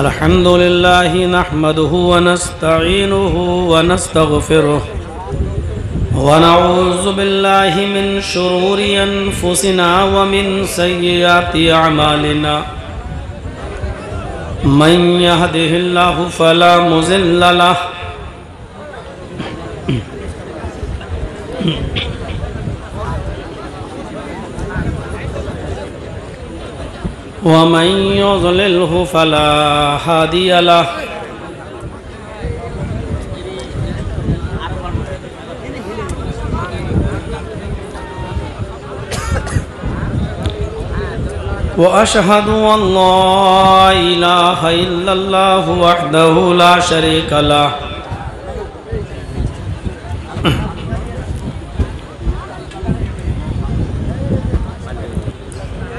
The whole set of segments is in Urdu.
الحمد لله نحمده ونستعينه ونستغفره ونعوذ بالله من شرور أنفسنا ومن سيئات أعمالنا من يهده الله فلا مضل له ومن يضلله فلا هادي له وأشهد أن لا إله إلا الله وحده لا شريك له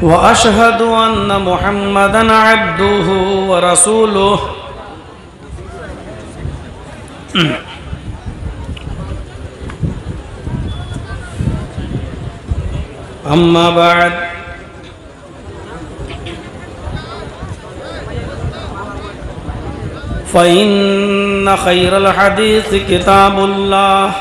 وأشهد أن محمدًا عبده ورسوله أما بعد فإن خير الحديث كتاب الله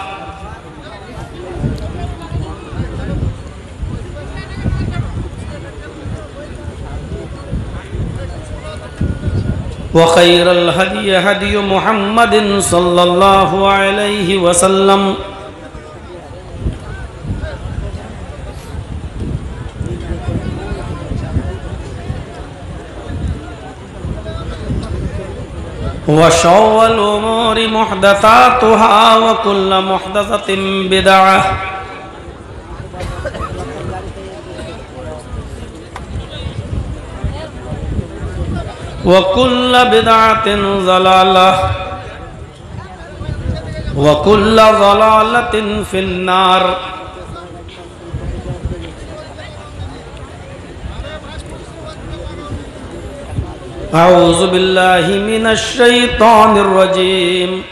وخير الهدي هدي محمد صلى الله عليه وسلم وشر الأمور محدثاتها وكل محدثة بدعة وكل بدعة ضلالة وكل ضلالة في النار أعوذ بالله من الشيطان الرجيم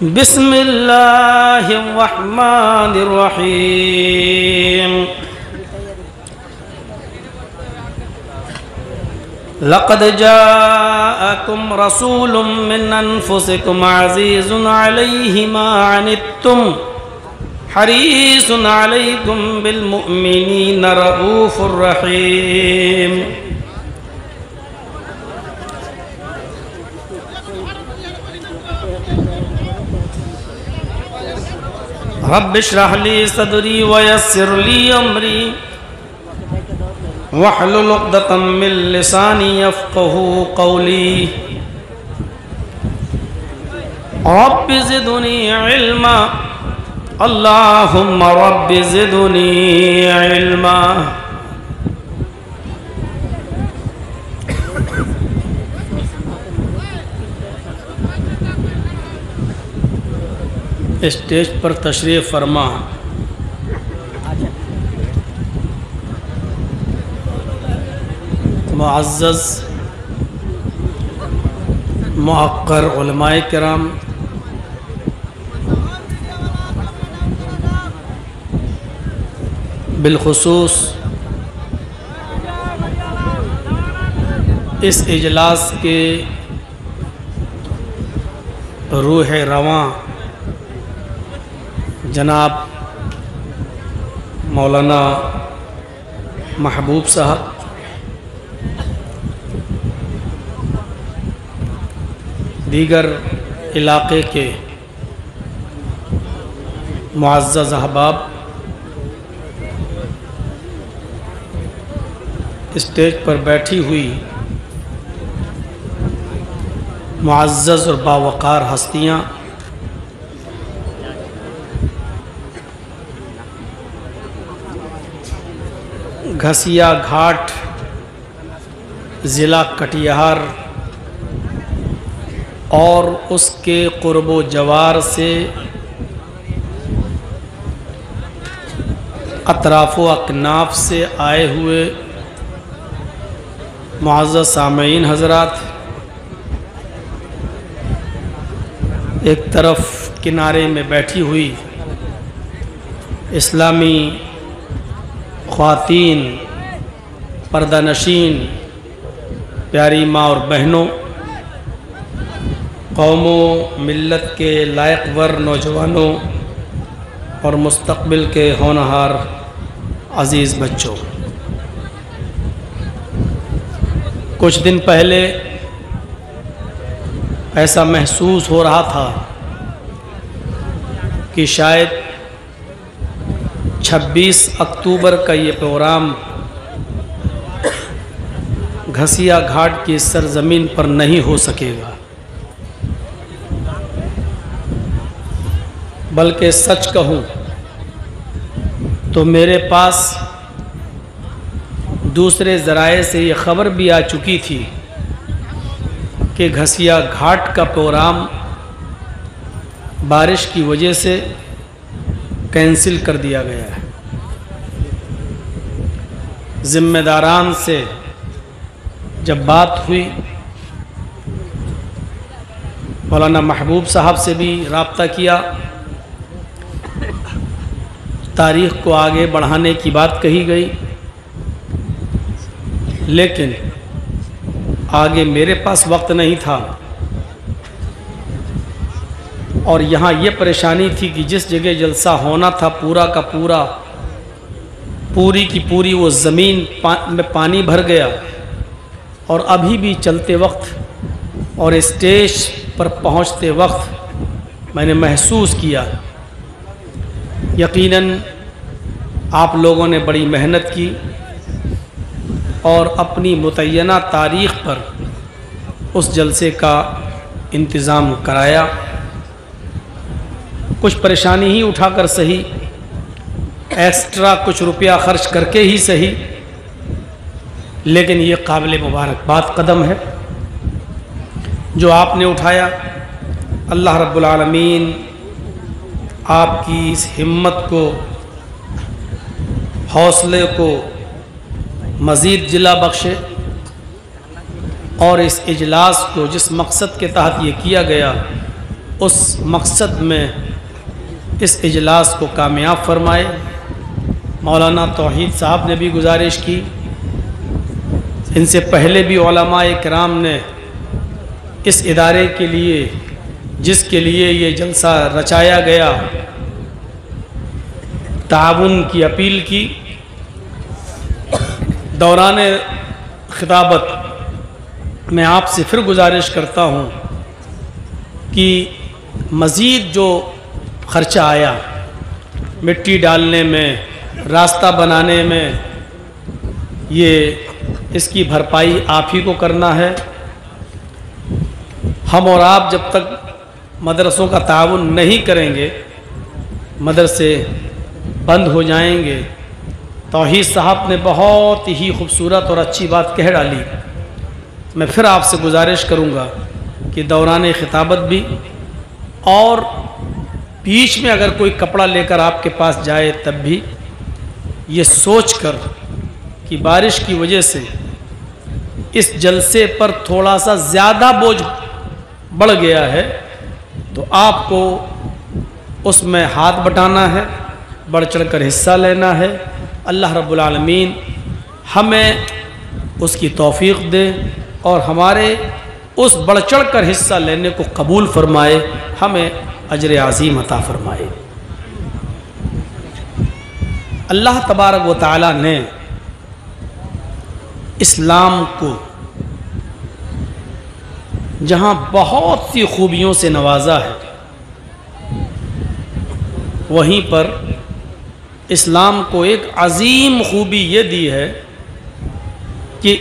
بسم الله الرحمن الرحيم لقد جاءكم رسول من أنفسكم عزيز عليه ما عنتم حريص عليكم بالمؤمنين رؤوف رحيم رب اشرح لي صدري ويسر لي أمري واحلل عقدة من لساني يفقهوا قولي رب زدني علما اللهم رب زدني علما اسٹیج پر تشریف فرما معزز معقر علماء کرام بالخصوص اس اجلاس کے روح رواں جناب مولانا محبوب صاحب دیگر علاقے کے معزز احباب اسٹیج پر بیٹھی ہوئی معزز اور باوقار ہستیاں گھسیا گھاٹ ضلع کٹیہار اور اس کے قرب و جوار سے اطراف و اکناف سے آئے ہوئے معزز سامعین حضرات، ایک طرف کنارے میں بیٹھی ہوئی اسلامی خواتین پردہ نشین پیاری ماں اور بہنوں، قوم و ملت کے لائق ور نوجوانوں اور مستقبل کے ہونہار عزیز بچوں، کچھ دن پہلے ایسا محسوس ہو رہا تھا کہ شاید 26 اکتوبر کا یہ پروگرام گھسیا گھاٹ کی سرزمین پر نہیں ہو سکے گا، بلکہ سچ کہوں تو میرے پاس دوسرے ذرائع سے یہ خبر بھی آ چکی تھی کہ گھسیا گھاٹ کا پروگرام بارش کی وجہ سے کینسل کر دیا گیا ہے۔ ذمہ داران سے جب بات ہوئی، مولانا محبوب صاحب سے بھی رابطہ کیا، تاریخ کو آگے بڑھانے کی بات کہی گئی، لیکن آگے میرے پاس وقت نہیں تھا، اور یہاں یہ پریشانی تھی کہ جس جگہ جلسہ ہونا تھا پورا کا پورا، پوری کی پوری وہ زمین میں پانی بھر گیا، اور ابھی بھی چلتے وقت اور اسٹیج پر پہنچتے وقت میں نے محسوس کیا، یقیناً آپ لوگوں نے بڑی محنت کی اور اپنی متعینہ تاریخ پر اس جلسے کا انتظام کرایا، کچھ پریشانی ہی اٹھا کر صحیح، ایکسٹرا کچھ روپیہ خرچ کر کے ہی صحیح، لیکن یہ قابل مبارکباد قدم ہے جو آپ نے اٹھایا۔ اللہ رب العالمین آپ کی اس ہمت کو، حوصلے کو مزید جلا بخشے، اور اس اجلاس کو جس مقصد کے تحت یہ کیا گیا اس مقصد میں اس اجلاس کو کامیاب فرمائے۔ مولانا توحید صاحب نے بھی گزارش کی، ان سے پہلے بھی علماء کرام نے اس ادارے کے لیے جس کے لیے یہ جلسہ رچایا گیا تعاون کی اپیل کی۔ دوران خطابت میں آپ سے پھر گزارش کرتا ہوں کہ مزید جو خرچہ آیا مٹی ڈالنے میں، راستہ بنانے میں، یہ اس کی بھرپائی آپ ہی کو کرنا ہے۔ ہم اور آپ جب تک مدرسوں کا تعاون نہیں کریں گے مدرسے بند ہو جائیں گے۔ توحید صاحب نے بہت ہی خوبصورت اور اچھی بات کہہ ڈالی، میں پھر آپ سے گزارش کروں گا کہ دوران خطابت بھی اور بیچ میں اگر کوئی کپڑا لے کر آپ کے پاس جائے تب بھی یہ سوچ کر کہ بارش کی وجہ سے اس جلسے پر تھوڑا سا زیادہ بوجھ بڑھ گیا ہے تو آپ کو اس میں ہاتھ بٹانا ہے، بڑھ چڑھ کر حصہ لینا ہے۔ اللہ رب العالمین ہمیں اس کی توفیق دے اور ہمارے اس بڑھ چڑھ کر حصہ لینے کو قبول فرمائے، ہمیں اجر عظیم عطا فرمائے۔ اللہ تبارک و تعالی نے اسلام کو جہاں بہت سی خوبیوں سے نوازا ہے، وہیں پر اسلام کو ایک عظیم خوبی یہ دی ہے کہ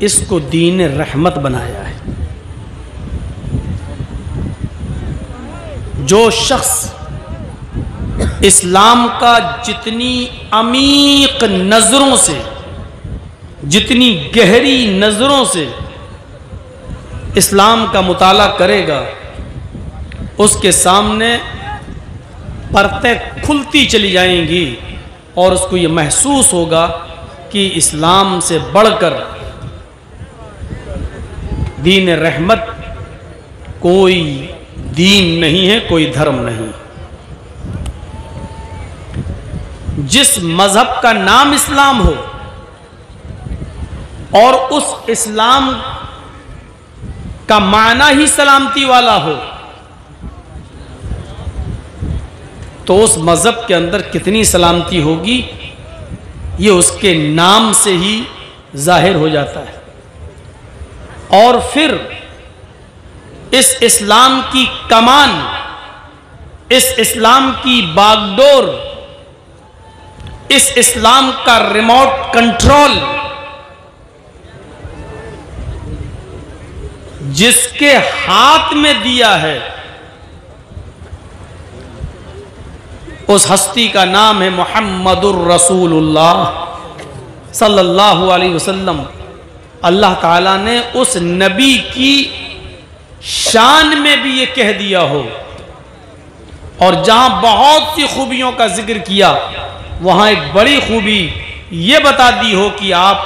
اس کو دین رحمت بنایا ہے۔ جو شخص اسلام کا جتنی عمیق نظروں سے، جتنی گہری نظروں سے اسلام کا مطالعہ کرے گا، اس کے سامنے پرتیں کھلتی چلی جائیں گی اور اس کو یہ محسوس ہوگا کہ اسلام سے بڑھ کر دین رحمت کوئی دین نہیں ہے، کوئی دھرم نہیں۔ جس مذہب کا نام اسلام ہو اور اس اسلام کا معنی ہی سلامتی والا ہو تو اس مذہب کے اندر کتنی سلامتی ہوگی یہ اس کے نام سے ہی ظاہر ہو جاتا ہے۔ اور پھر اس اسلام کی کمان، اس اسلام کی باغڈور، اس اسلام کا ریموٹ کنٹرول جس کے ہاتھ میں دیا ہے اس ہستی کا نام ہے محمد الرسول اللہ صلی اللہ علیہ وسلم۔ اللہ تعالیٰ نے اس نبی کی شان میں بھی یہ کہہ دیا ہو، اور جہاں بہت سی خوبیوں کا ذکر کیا وہاں ایک بڑی خوبی یہ بتا دی ہو کہ آپ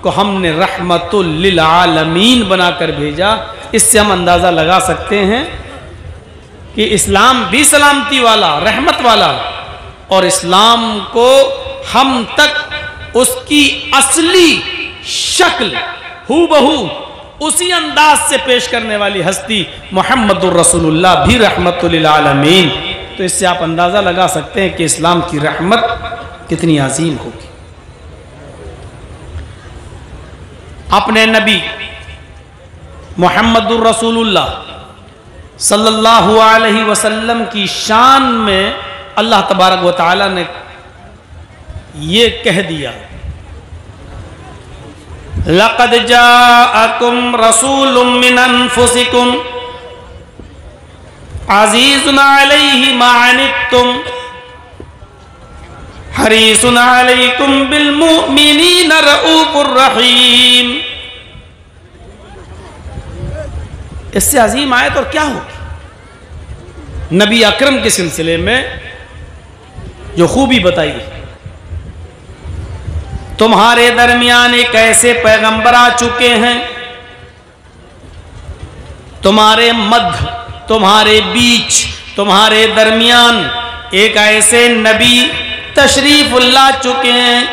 کو ہم نے رحمت للعالمین بنا کر بھیجا۔ اس سے ہم اندازہ لگا سکتے ہیں کہ اسلام بھی سلامتی والا، رحمت والا، اور اسلام کو ہم تک اس کی اصلی شکل ہو بہو اسی انداز سے پیش کرنے والی ہستی محمد الرسول اللہ بھی رحمت للعالمین۔ تو اس سے آپ اندازہ لگا سکتے ہیں کہ اسلام کی رحمت کتنی عظیم ہوگی۔ اپنے نبی محمد الرسول اللہ صلی اللہ علیہ وسلم کی شان میں اللہ تبارک و تعالی نے یہ کہہ دیا، لَقَدْ جَاءَكُمْ رَسُولٌ مِّنْ أَنفُسِكُمْ عَزِيزٌ عَلَيْهِ مَا عَنِتُّمْ حَرِيصٌ عَلَيْكُمْ بِالْمُؤْمِنِينَ رَءُوفٌ رَحِيمٌ۔ اس سے عظیم آیت اور کیا ہوگی؟ نبی اکرم کے سلسلے میں جو خوبی بتائی، تمہارے درمیان ایک ایسے پیغمبر آ چکے ہیں، تمہارے مدھ، تمہارے بیچ، تمہارے درمیان ایک ایسے نبی تشریف لا چکے ہیں۔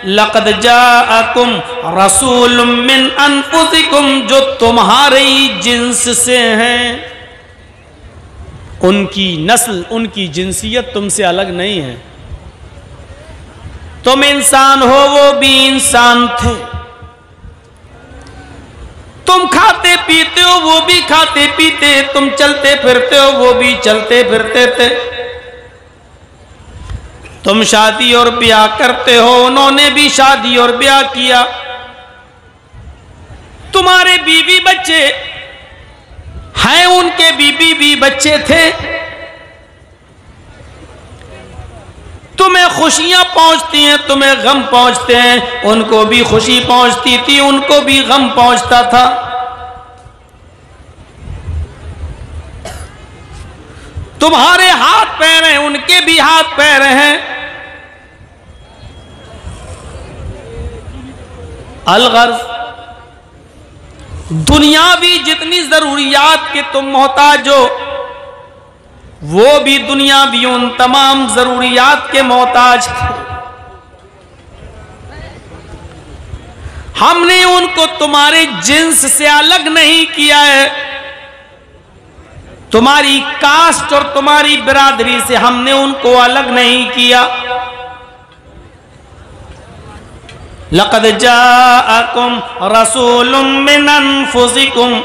لقد جاءکم رسول من انفسکم، جو تمہارے جنس سے ہیں، ان کی نسل، ان کی جنسیت تم سے الگ نہیں ہے۔ تم انسان ہو، وہ بھی انسان تھے، تم کھاتے پیتے ہو، وہ بھی کھاتے پیتے، تم چلتے پھرتے ہو، وہ بھی چلتے پھرتے تھے، تم شادی اور بیاہ کرتے ہو، انہوں نے بھی شادی اور بیاہ کیا، تمہارے بیوی بچے ہیں، ان کے بیوی بھی بچے تھے، تمہیں خوشیاں پہنچتی ہیں، تمہیں غم پہنچتے ہیں، ان کو بھی خوشی پہنچتی تھی، ان کو بھی غم پہنچتا تھا۔ تمہارے ہاتھ پیر ہیں، ان کے بھی ہاتھ پیر ہیں۔ الغرض دنیاوی جتنی ضروریات کے تم محتاج ہو، وہ بھی دنیاوی ان تمام ضروریات کے محتاج تھے۔ ہم نے ان کو تمہارے جنس سے الگ نہیں کیا ہے، تمہاری کاسٹ اور تمہاری برادری سے ہم نے ان کو الگ نہیں کیا۔ لقد جاءکم رسول من انفسکم،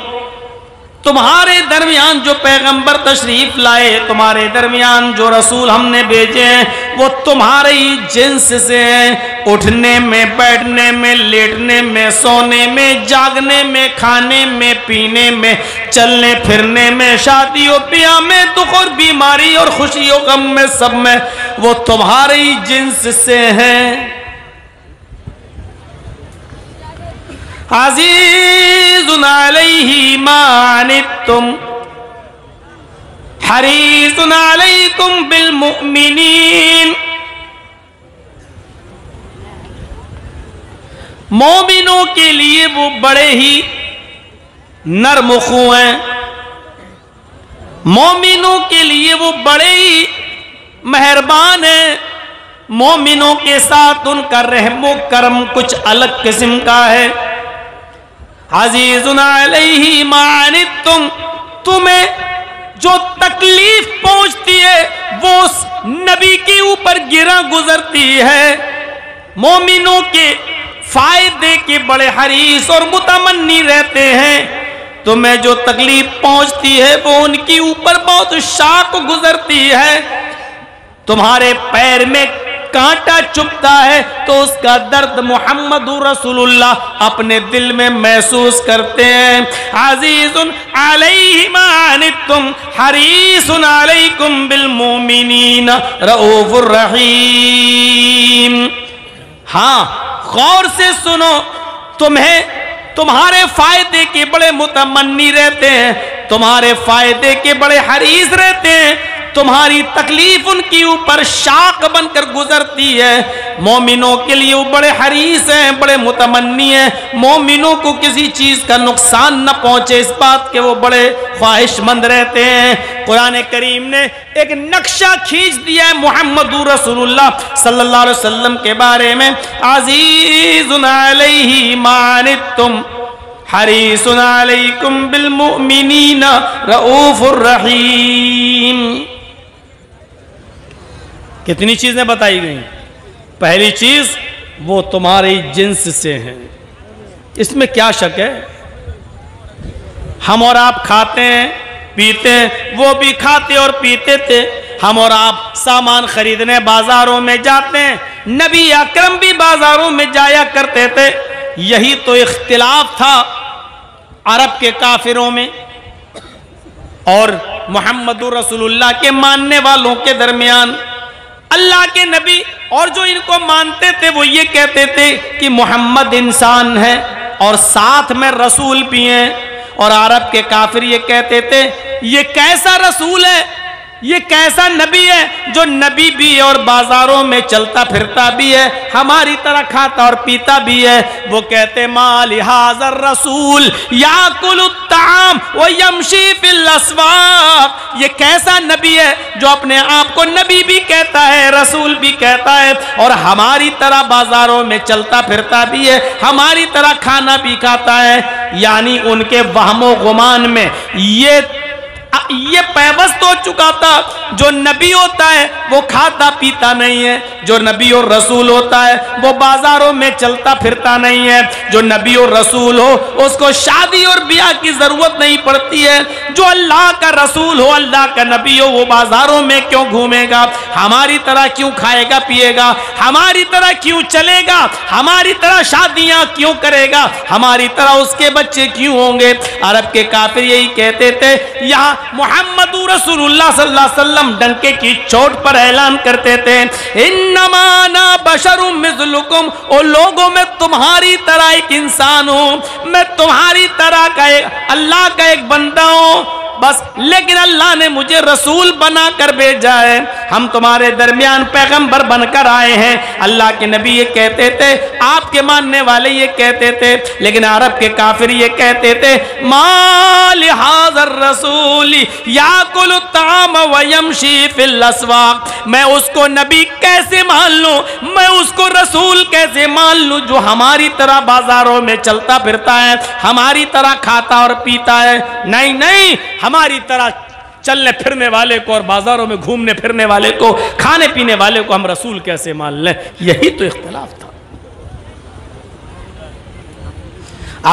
تمہارے درمیان جو پیغمبر تشریف لائے، تمہارے درمیان جو رسول ہم نے بھیجے ہیں، وہ تمہارے ہی جنس سے ہیں، اٹھنے میں، بیٹھنے میں، لیٹنے میں، سونے میں، جاگنے میں، کھانے میں، پینے میں، چلنے پھرنے میں، شادی و بیاہ میں، دکھ اور بیماری اور خوشی و غم میں، سب میں وہ تمہارے ہی جنس سے ہیں۔ عزیز علیہ ما عنتم حریص علیکم بالمؤمنین، مومنوں کے لیے وہ بڑے ہی نرم خو ہیں، مومنوں کے لیے وہ بڑے ہی مہربان ہیں، مومنوں کے ساتھ ان کا رحم و کرم کچھ الگ قسم کا ہے۔ عزیزٌ علیہ ما عنتم، تمہیں جو تکلیف پہنچتی ہے وہ اس نبی کے اوپر گرا گزرتی ہے. مومنوں کے فائدے کے بڑے حریص اور متمنی رہتے ہیں. تمہیں جو تکلیف پہنچتی ہے وہ ان کے اوپر بہت شاق گزرتی ہے. تمہارے پیر میں کانٹا چبھتا ہے تو اس کا درد محمد رسول اللہ اپنے دل میں محسوس کرتے ہیں. عزیز علیہ ما عنتم حریص علیکم بالمؤمنین رؤوف الرحیم. ہاں غور سے سنو، تمہیں تمہارے فائدے کے بڑے متمنی رہتے ہیں، تمہارے فائدے کے بڑے حریص رہتے ہیں، تمہاری تکلیف ان کی اوپر شاق بن کر گزرتی ہے. مومنوں کے لیے وہ بڑے حریص ہیں، بڑے متمنی ہیں، مومنوں کو کسی چیز کا نقصان نہ پہنچے اس بات کے وہ بڑے خواہش مند رہتے ہیں. قرآن کریم نے ایک نقشہ کھینچ دیا ہے محمد رسول اللہ صلی اللہ علیہ وسلم کے بارے میں. عزیز علیہ ما عنتم حریص علیکم بالمؤمنین رؤوف الرحیم. کتنی چیزیں بتائی گئیں؟ پہلی چیز وہ تمہاری جنس سے ہیں. اس میں کیا شک ہے؟ ہم اور آپ کھاتے ہیں پیتے ہیں، وہ بھی کھاتے اور پیتے تھے. ہم اور آپ سامان خریدنے بازاروں میں جاتے ہیں، نبی اکرم بھی بازاروں میں جایا کرتے تھے. یہی تو اختلاف تھا عرب کے کافروں میں اور محمد رسول اللہ کے ماننے والوں کے درمیان. اللہ کے نبی اور جو ان کو مانتے تھے وہ یہ کہتے تھے کہ محمد انسان ہے اور ساتھ میں رسول بھی ہیں، اور عرب کے کافر یہ کہتے تھے یہ کیسا رسول ہے، یہ کیسا نبی ہے جو نبی بھی ہے اور بازاروں میں چلتا پھرتا بھی ہے، ہماری طرح کھاتا اور پیتا بھی ہے. وہ کہتے ما لہذا الرسول یاکل الطعام ویمشی فی الاسواق. یہ کیسا نبی ہے جو اپنے آپ کو نبی بھی کہتا ہے، رسول بھی کہتا ہے، اور ہماری طرح بازاروں میں چلتا پھرتا بھی ہے، ہماری طرح کھانا بھی کھاتا ہے. یعنی ان کے وہم و گمان میں یہ پیوست ہو چکا تھا جو نبی ہوتا ہے وہ کھاتا پیتا نہیں ہے، جو نبی اور رسول ہوتا ہے وہ بازاروں میں چلتا پھرتا نہیں ہے، جو نبی اور رسول ہو اس کو شادی اور بیاہ کی ضرورت نہیں پڑتی ہے، جو اللہ کا رسول ہو اللہ کا نبی ہو وہ بازاروں میں کیوں گھومے گا، ہماری طرح کیوں کھائے گا پیے گا، ہماری طرح کیوں چلے گا، ہماری طرح شادیاں کیوں کرے گا، ہماری طرح اس کے بچے کیوں ہوں گے. عرب کے کافر یہی کہتے تھے. یہاں محمد رسول اللہ صلی اللہ علیہ وسلم ڈنکے کی چوٹ پر اعلان کرتے تھے انما انا بشر مثلکم، او لوگوں میں تمہاری طرح ایک انسان ہوں، میں تمہاری طرح کا اللہ کا ایک بندہ ہوں بس، لیکن اللہ نے مجھے رسول بنا کر بھیجا ہے، ہم تمہارے درمیان پیغمبر بن کر آئے ہیں. اللہ کے نبی یہ کہتے تھے، آپ کے ماننے والے یہ کہتے تھے، لیکن عرب کے کافر یہ کہتے تھے ما لہذا الرسول یاکل الطعام ویمشی فی الاسواق. میں اس کو نبی کیسے مان لوں، میں اس کو رسول کیسے مان لوں جو ہماری طرح بازاروں میں چلتا پھرتا ہے، ہماری طرح کھاتا اور پیتا ہے. نہیں نہیں، ہماری طرح چلنے پھرنے والے کو اور بازاروں میں گھومنے پھرنے والے کو، کھانے پینے والے کو ہم رسول کیسے مان لیں؟ یہی تو اختلاف تھا.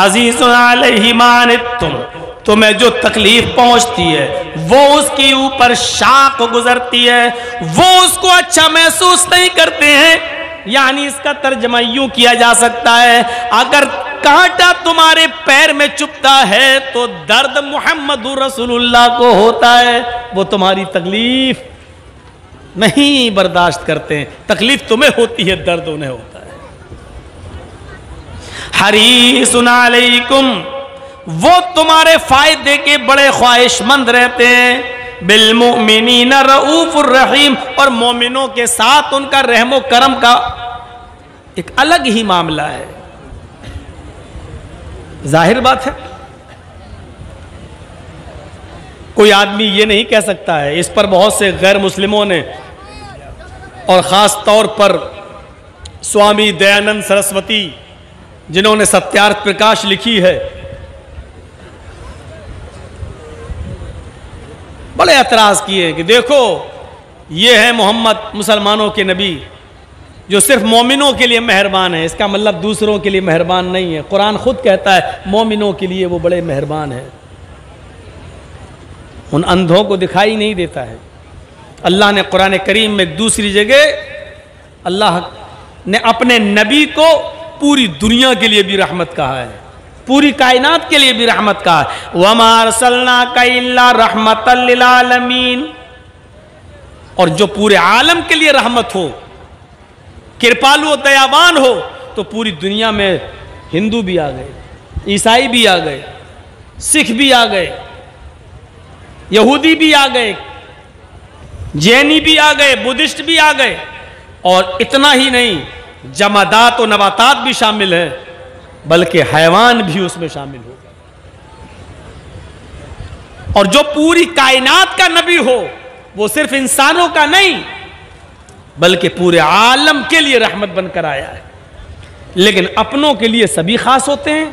عزیز علیہ ما عنتم، تمہیں جو تکلیف پہنچتی ہے وہ اس کے اوپر شاق گزرتی ہے، وہ اس کو اچھا محسوس نہیں کرتے ہیں. یعنی اس کا ترجمہ یوں کیا جا سکتا ہے اگر کانٹا تمہارے پیر میں چبھتا ہے تو درد محمد رسول اللہ کو ہوتا ہے، وہ تمہاری تکلیف نہیں برداشت کرتے ہیں. تکلیف تمہیں ہوتی ہے، درد انہیں ہوتا ہے. حریص علیکم، وہ تمہارے فائدے کے بڑے خواہش مند رہتے ہیں. بالمؤمنین رؤوف الرحیم، اور مومنوں کے ساتھ ان کا رحم و کرم کا ایک الگ ہی معاملہ ہے. ظاہر بات ہے کوئی آدمی یہ نہیں کہہ سکتا ہے، اس پر بہت سے غیر مسلموں نے اور خاص طور پر سوامی دیانند سرسوتی جنہوں نے ستیارتھ پرکاش لکھی ہے بڑے اعتراض کیے کہ دیکھو یہ ہے محمد مسلمانوں کے نبی جو صرف مومنوں کے لیے مہربان ہے، اس کا مطلب دوسروں کے لیے مہربان نہیں ہے۔ قرآن خود کہتا ہے مومنوں کے لیے وہ بڑے مہربان ہے، ان اندھوں کو دکھائی نہیں دیتا ہے۔ اللہ نے قرآن کریم میں ایک دوسری جگہ اللہ نے اپنے نبی کو پوری دنیا کے لیے بھی رحمت کہا ہے، پوری کائنات کے لیے بھی رحمت کہا ہے۔ وَمَا أَرْسَلْنَاكَ إِلَّا رَحْمَةً لِلْعَالَمِينَ، اور جو پورے عالم کے لیے رحمت ہو، کرپالو و دیابان ہو، تو پوری دنیا میں ہندو بھی آ گئے، عیسائی بھی آ گئے، سکھ بھی آ گئے، یہودی بھی آ گئے، جینی بھی آ گئے، بدھسٹ بھی آ گئے، اور اتنا ہی نہیں جمادات و نباتات بھی شامل ہیں، بلکہ حیوان بھی اس میں شامل ہو گئے۔ اور جو پوری کائنات کا نبی ہو وہ صرف انسانوں کا نہیں بلکہ پورے عالم کے لیے رحمت بن کر آیا ہے، لیکن اپنوں کے لیے سبھی خاص ہوتے ہیں،